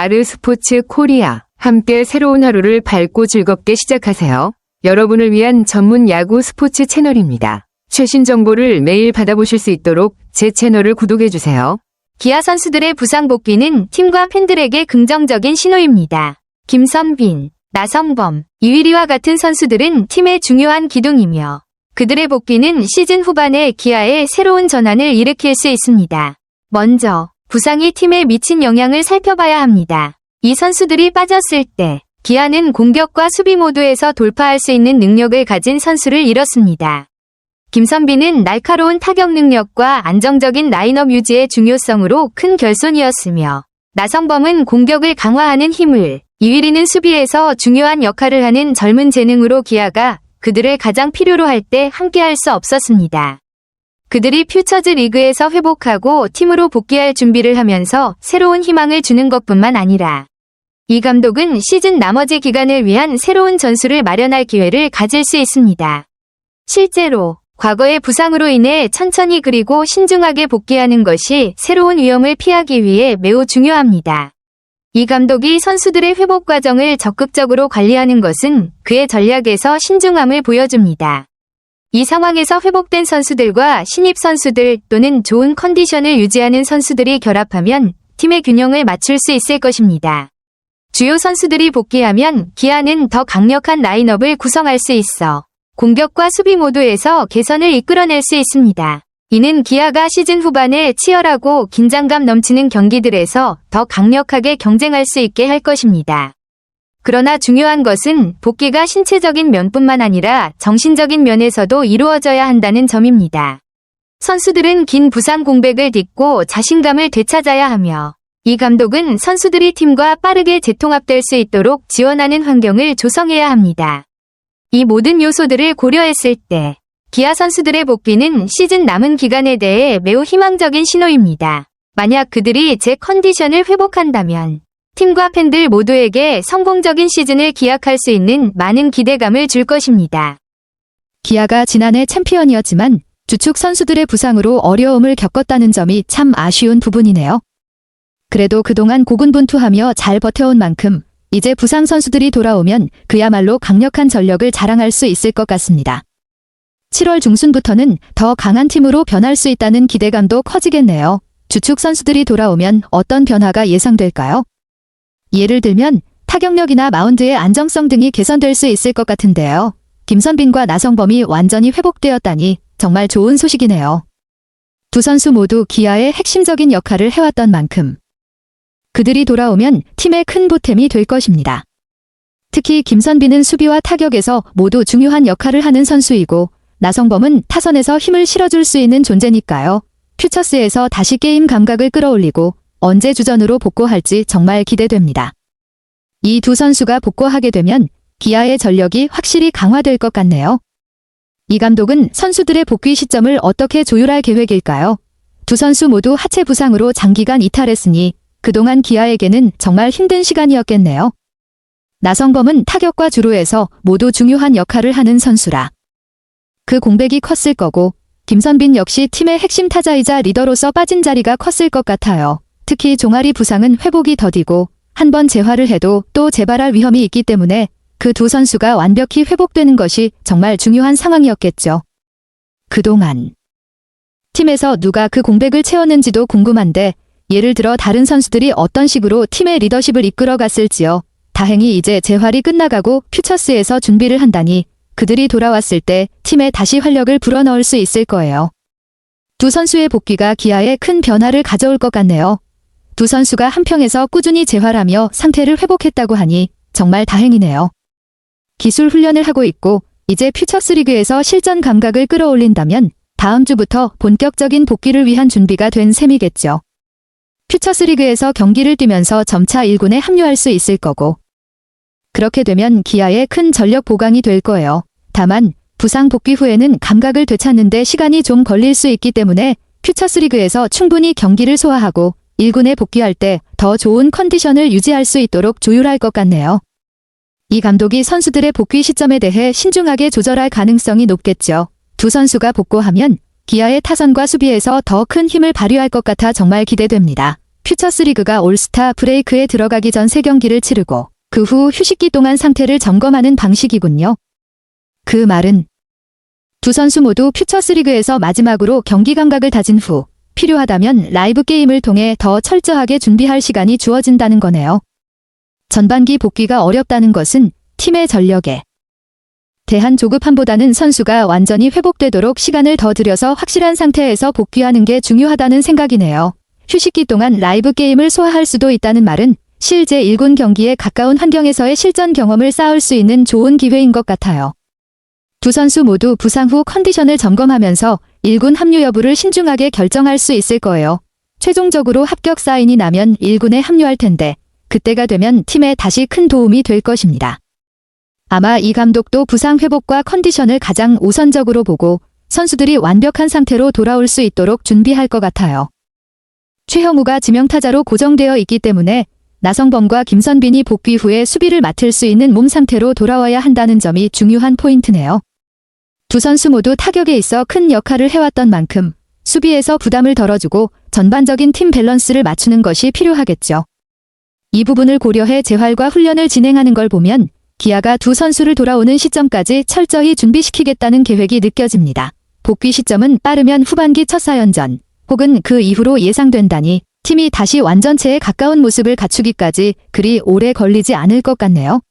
아르스포츠 코리아. 함께 새로운 하루를 밝고 즐겁게 시작하세요. 여러분을 위한 전문 야구 스포츠 채널입니다. 최신 정보를 매일 받아보실 수 있도록 제 채널을 구독해주세요. 기아 선수들의 부상 복귀는 팀과 팬들에게 긍정적인 신호입니다. 김선빈, 나성범, 이휘리와 같은 선수들은 팀의 중요한 기둥이며 그들의 복귀는 시즌 후반에 기아의 새로운 전환을 일으킬 수 있습니다. 먼저 부상이 팀에 미친 영향을 살펴봐야 합니다. 이 선수들이 빠졌을 때 기아는 공격과 수비 모두에서 돌파할 수 있는 능력을 가진 선수를 잃었습니다. 김선빈은 날카로운 타격 능력과 안정적인 라인업 유지의 중요성으로 큰 결손이었으며 나성범은 공격을 강화하는 힘을, 이휘리는 수비에서 중요한 역할을 하는 젊은 재능으로 기아가 그들을 가장 필요로 할 때 함께할 수 없었습니다. 그들이 퓨처즈 리그에서 회복하고 팀으로 복귀할 준비를 하면서 새로운 희망을 주는 것뿐만 아니라 이 감독은 시즌 나머지 기간을 위한 새로운 전술을 마련할 기회를 가질 수 있습니다. 실제로 과거의 부상으로 인해 천천히 그리고 신중하게 복귀하는 것이 새로운 위험을 피하기 위해 매우 중요합니다. 이 감독이 선수들의 회복 과정을 적극적으로 관리하는 것은 그의 전략에서 신중함을 보여줍니다. 이 상황에서 회복된 선수들과 신입 선수들 또는 좋은 컨디션을 유지하는 선수들이 결합하면 팀의 균형을 맞출 수 있을 것입니다. 주요 선수들이 복귀하면 기아는 더 강력한 라인업을 구성할 수 있어 공격과 수비 모두에서 개선을 이끌어낼 수 있습니다. 이는 기아가 시즌 후반에 치열하고 긴장감 넘치는 경기들에서 더 강력하게 경쟁할 수 있게 할 것입니다. 그러나 중요한 것은 복귀가 신체적인 면뿐만 아니라 정신적인 면에서도 이루어져야 한다는 점입니다. 선수들은 긴 부상 공백을 딛고 자신감을 되찾아야 하며 이 감독은 선수들이 팀과 빠르게 재통합될 수 있도록 지원하는 환경을 조성해야 합니다. 이 모든 요소들을 고려했을 때 기아 선수들의 복귀는 시즌 남은 기간에 대해 매우 희망적인 신호입니다. 만약 그들이 제 컨디션을 회복한다면 팀과 팬들 모두에게 성공적인 시즌을 기약할 수 있는 많은 기대감을 줄 것입니다. 기아가 지난해 챔피언이었지만 주축 선수들의 부상으로 어려움을 겪었다는 점이 참 아쉬운 부분이네요. 그래도 그동안 고군분투하며 잘 버텨온 만큼 이제 부상 선수들이 돌아오면 그야말로 강력한 전력을 자랑할 수 있을 것 같습니다. 7월 중순부터는 더 강한 팀으로 변할 수 있다는 기대감도 커지겠네요. 주축 선수들이 돌아오면 어떤 변화가 예상될까요? 예를 들면 타격력이나 마운드의 안정성 등이 개선될 수 있을 것 같은데요. 김선빈과 나성범이 완전히 회복되었다니 정말 좋은 소식이네요. 두 선수 모두 기아의 핵심적인 역할을 해왔던 만큼 그들이 돌아오면 팀의 큰 보탬이 될 것입니다. 특히 김선빈은 수비와 타격에서 모두 중요한 역할을 하는 선수이고 나성범은 타선에서 힘을 실어줄 수 있는 존재니까요. 퓨처스에서 다시 게임 감각을 끌어올리고 언제 주전으로 복구할지 정말 기대됩니다. 이 두 선수가 복구하게 되면 기아의 전력이 확실히 강화될 것 같네요. 이 감독은 선수들의 복귀 시점을 어떻게 조율할 계획일까요? 두 선수 모두 하체 부상으로 장기간 이탈했으니 그동안 기아에게는 정말 힘든 시간이었겠네요. 나성범은 타격과 주루에서 모두 중요한 역할을 하는 선수라 그 공백이 컸을 거고 김선빈 역시 팀의 핵심 타자이자 리더로서 빠진 자리가 컸을 것 같아요. 특히 종아리 부상은 회복이 더디고 한번 재활을 해도 또 재발할 위험이 있기 때문에 그 두 선수가 완벽히 회복되는 것이 정말 중요한 상황이었겠죠. 그동안 팀에서 누가 그 공백을 채웠는지도 궁금한데 예를 들어 다른 선수들이 어떤 식으로 팀의 리더십을 이끌어갔을지요. 다행히 이제 재활이 끝나가고 퓨처스에서 준비를 한다니 그들이 돌아왔을 때 팀에 다시 활력을 불어넣을 수 있을 거예요. 두 선수의 복귀가 기아에 큰 변화를 가져올 것 같네요. 두 선수가 한평에서 꾸준히 재활하며 상태를 회복했다고 하니 정말 다행이네요. 기술 훈련을 하고 있고 이제 퓨처스 리그에서 실전 감각을 끌어올린다면 다음 주부터 본격적인 복귀를 위한 준비가 된 셈이겠죠. 퓨처스 리그에서 경기를 뛰면서 점차 1군에 합류할 수 있을 거고 그렇게 되면 기아에 큰 전력 보강이 될 거예요. 다만 부상 복귀 후에는 감각을 되찾는데 시간이 좀 걸릴 수 있기 때문에 퓨처스 리그에서 충분히 경기를 소화하고 1군에 복귀할 때 더 좋은 컨디션을 유지할 수 있도록 조율할 것 같네요. 이 감독이 선수들의 복귀 시점에 대해 신중하게 조절할 가능성이 높겠죠. 두 선수가 복구하면 기아의 타선과 수비에서 더 큰 힘을 발휘할 것 같아 정말 기대됩니다. 퓨처스리그가 올스타 브레이크에 들어가기 전 3경기를 치르고 그 후 휴식기 동안 상태를 점검하는 방식이군요. 그 말은 두 선수 모두 퓨처스리그에서 마지막으로 경기 감각을 다진 후 필요하다면 라이브 게임을 통해 더 철저하게 준비할 시간이 주어진다는 거네요. 전반기 복귀가 어렵다는 것은 팀의 전력에 대한 조급함보다는 선수가 완전히 회복되도록 시간을 더 들여서 확실한 상태에서 복귀하는 게 중요하다는 생각이네요. 휴식기 동안 라이브 게임을 소화할 수도 있다는 말은 실제 1군 경기에 가까운 환경에서의 실전 경험을 쌓을 수 있는 좋은 기회인 것 같아요. 두 선수 모두 부상 후 컨디션을 점검하면서 1군 합류 여부를 신중하게 결정할 수 있을 거예요. 최종적으로 합격 사인이 나면 1군에 합류할 텐데 그때가 되면 팀에 다시 큰 도움이 될 것입니다. 아마 이 감독도 부상 회복과 컨디션을 가장 우선적으로 보고 선수들이 완벽한 상태로 돌아올 수 있도록 준비할 것 같아요. 최형우가 지명타자로 고정되어 있기 때문에 나성범과 김선빈이 복귀 후에 수비를 맡을 수 있는 몸 상태로 돌아와야 한다는 점이 중요한 포인트네요. 두 선수 모두 타격에 있어 큰 역할을 해왔던 만큼 수비에서 부담을 덜어주고 전반적인 팀 밸런스를 맞추는 것이 필요하겠죠. 이 부분을 고려해 재활과 훈련을 진행하는 걸 보면 기아가 두 선수를 돌아오는 시점까지 철저히 준비시키겠다는 계획이 느껴집니다. 복귀 시점은 빠르면 후반기 첫 4연전 혹은 그 이후로 예상된다니 팀이 다시 완전체에 가까운 모습을 갖추기까지 그리 오래 걸리지 않을 것 같네요.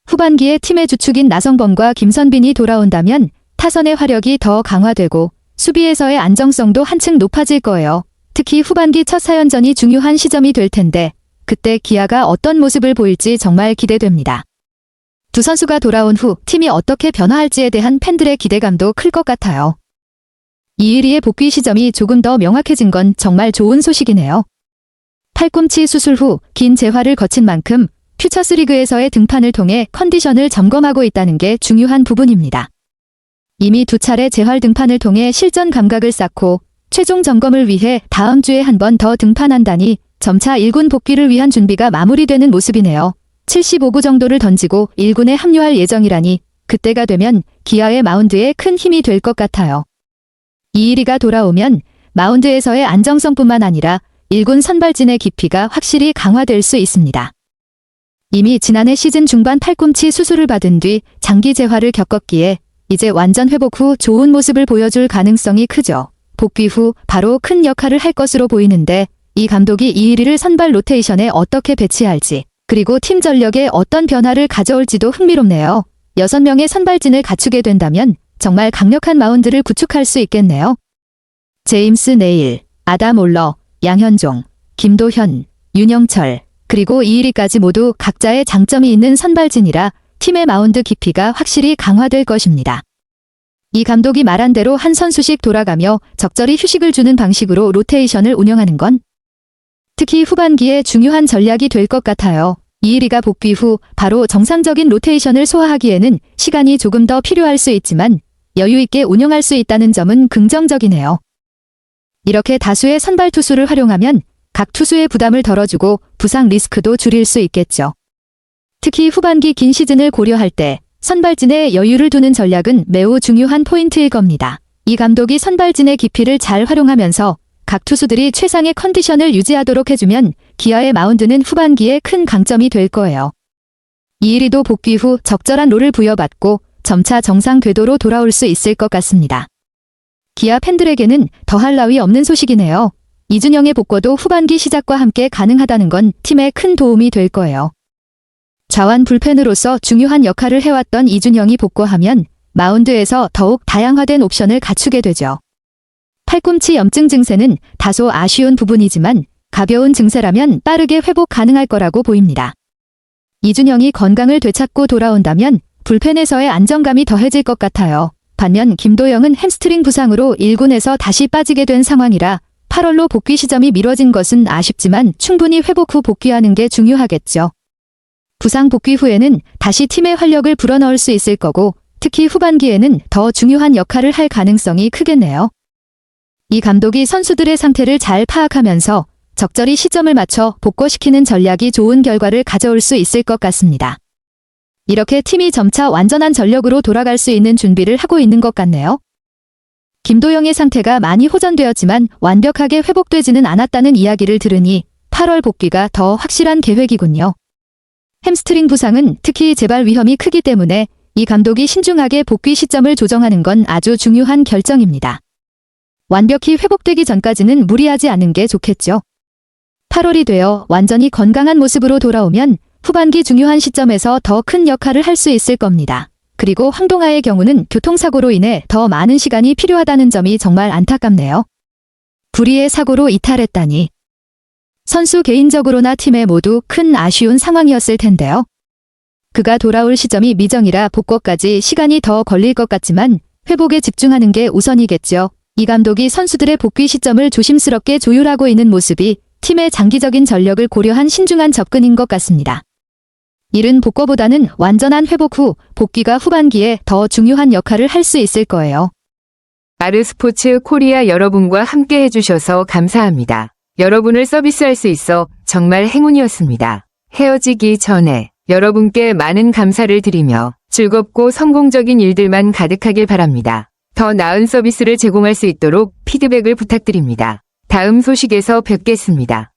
후반기에 팀의 주축인 나성범과 김선빈이 돌아온다면 타선의 화력이 더 강화되고 수비에서의 안정성도 한층 높아질 거예요. 특히 후반기 첫 4연전이 중요한 시점이 될 텐데 그때 기아가 어떤 모습을 보일지 정말 기대됩니다. 두 선수가 돌아온 후 팀이 어떻게 변화할지에 대한 팬들의 기대감도 클 것 같아요. 이의리의 복귀 시점이 조금 더 명확해진 건 정말 좋은 소식이네요. 팔꿈치 수술 후 긴 재활을 거친 만큼 퓨처스리그에서의 등판을 통해 컨디션을 점검하고 있다는 게 중요한 부분입니다. 이미 2차례 재활 등판을 통해 실전 감각을 쌓고 최종 점검을 위해 다음 주에 한 번 더 등판한다니 점차 1군 복귀를 위한 준비가 마무리되는 모습이네요. 75구 정도를 던지고 1군에 합류할 예정이라니 그때가 되면 기아의 마운드에 큰 힘이 될 것 같아요. 이의리가 돌아오면 마운드에서의 안정성뿐만 아니라 1군 선발진의 깊이가 확실히 강화될 수 있습니다. 이미 지난해 시즌 중반 팔꿈치 수술을 받은 뒤 장기 재활을 겪었기에 이제 완전 회복 후 좋은 모습을 보여줄 가능성이 크죠. 복귀 후 바로 큰 역할을 할 것으로 보이는데 이 감독이 이의리를 선발 로테이션에 어떻게 배치할지 그리고 팀 전력에 어떤 변화를 가져올지도 흥미롭네요. 6명의 선발진을 갖추게 된다면 정말 강력한 마운드를 구축할 수 있겠네요. 제임스 네일, 아담 올러, 양현종, 김도현, 윤영철, 그리고 이의리까지 모두 각자의 장점이 있는 선발진이라 팀의 마운드 깊이가 확실히 강화될 것입니다. 이 감독이 말한 대로 한 선수씩 돌아가며 적절히 휴식을 주는 방식으로 로테이션을 운영하는 건 특히 후반기에 중요한 전략이 될 것 같아요. 이의리가 복귀 후 바로 정상적인 로테이션을 소화하기에는 시간이 조금 더 필요할 수 있지만 여유 있게 운영할 수 있다는 점은 긍정적이네요. 이렇게 다수의 선발 투수를 활용하면 각 투수의 부담을 덜어주고 부상 리스크도 줄일 수 있겠죠. 특히 후반기 긴 시즌을 고려할 때 선발진에 여유를 두는 전략은 매우 중요한 포인트일 겁니다. 이 감독이 선발진의 깊이를 잘 활용하면서 각 투수들이 최상의 컨디션을 유지하도록 해주면 기아의 마운드는 후반기에 큰 강점이 될 거예요. 이의리도 복귀 후 적절한 롤을 부여받고 점차 정상 궤도로 돌아올 수 있을 것 같습니다. 기아 팬들에게는 더할 나위 없는 소식이네요. 이준영의 복귀도 후반기 시작과 함께 가능하다는 건 팀에 큰 도움이 될 거예요. 좌완 불펜으로서 중요한 역할을 해왔던 이준영이 복귀하면 마운드에서 더욱 다양화된 옵션을 갖추게 되죠. 팔꿈치 염증 증세는 다소 아쉬운 부분이지만 가벼운 증세라면 빠르게 회복 가능할 거라고 보입니다. 이준영이 건강을 되찾고 돌아온다면 불펜에서의 안정감이 더해질 것 같아요. 반면 김도영은 햄스트링 부상으로 1군에서 다시 빠지게 된 상황이라 8월로 복귀 시점이 미뤄진 것은 아쉽지만 충분히 회복 후 복귀하는 게 중요하겠죠. 부상 복귀 후에는 다시 팀의 활력을 불어넣을 수 있을 거고 특히 후반기에는 더 중요한 역할을 할 가능성이 크겠네요. 이 감독이 선수들의 상태를 잘 파악하면서 적절히 시점을 맞춰 복귀시키는 전략이 좋은 결과를 가져올 수 있을 것 같습니다. 이렇게 팀이 점차 완전한 전력으로 돌아갈 수 있는 준비를 하고 있는 것 같네요. 김도영의 상태가 많이 호전되었지만 완벽하게 회복되지는 않았다는 이야기를 들으니 8월 복귀가 더 확실한 계획이군요. 햄스트링 부상은 특히 재발 위험이 크기 때문에 이 감독이 신중하게 복귀 시점을 조정하는 건 아주 중요한 결정입니다. 완벽히 회복되기 전까지는 무리하지 않는 게 좋겠죠. 8월이 되어 완전히 건강한 모습으로 돌아오면 후반기 중요한 시점에서 더 큰 역할을 할 수 있을 겁니다. 그리고 황동하의 경우는 교통사고로 인해 더 많은 시간이 필요하다는 점이 정말 안타깝네요. 불의의 사고로 이탈했다니. 선수 개인적으로나 팀에 모두 큰 아쉬운 상황이었을 텐데요. 그가 돌아올 시점이 미정이라 복귀까지 시간이 더 걸릴 것 같지만 회복에 집중하는 게 우선이겠죠. 이 감독이 선수들의 복귀 시점을 조심스럽게 조율하고 있는 모습이 팀의 장기적인 전력을 고려한 신중한 접근인 것 같습니다. 이른 복귀보다는 완전한 회복 후 복귀가 후반기에 더 중요한 역할을 할 수 있을 거예요. 아르스포츠 코리아 여러분과 함께 해주셔서 감사합니다. 여러분을 서비스할 수 있어 정말 행운이었습니다. 헤어지기 전에 여러분께 많은 감사를 드리며 즐겁고 성공적인 일들만 가득하길 바랍니다. 더 나은 서비스를 제공할 수 있도록 피드백을 부탁드립니다. 다음 소식에서 뵙겠습니다.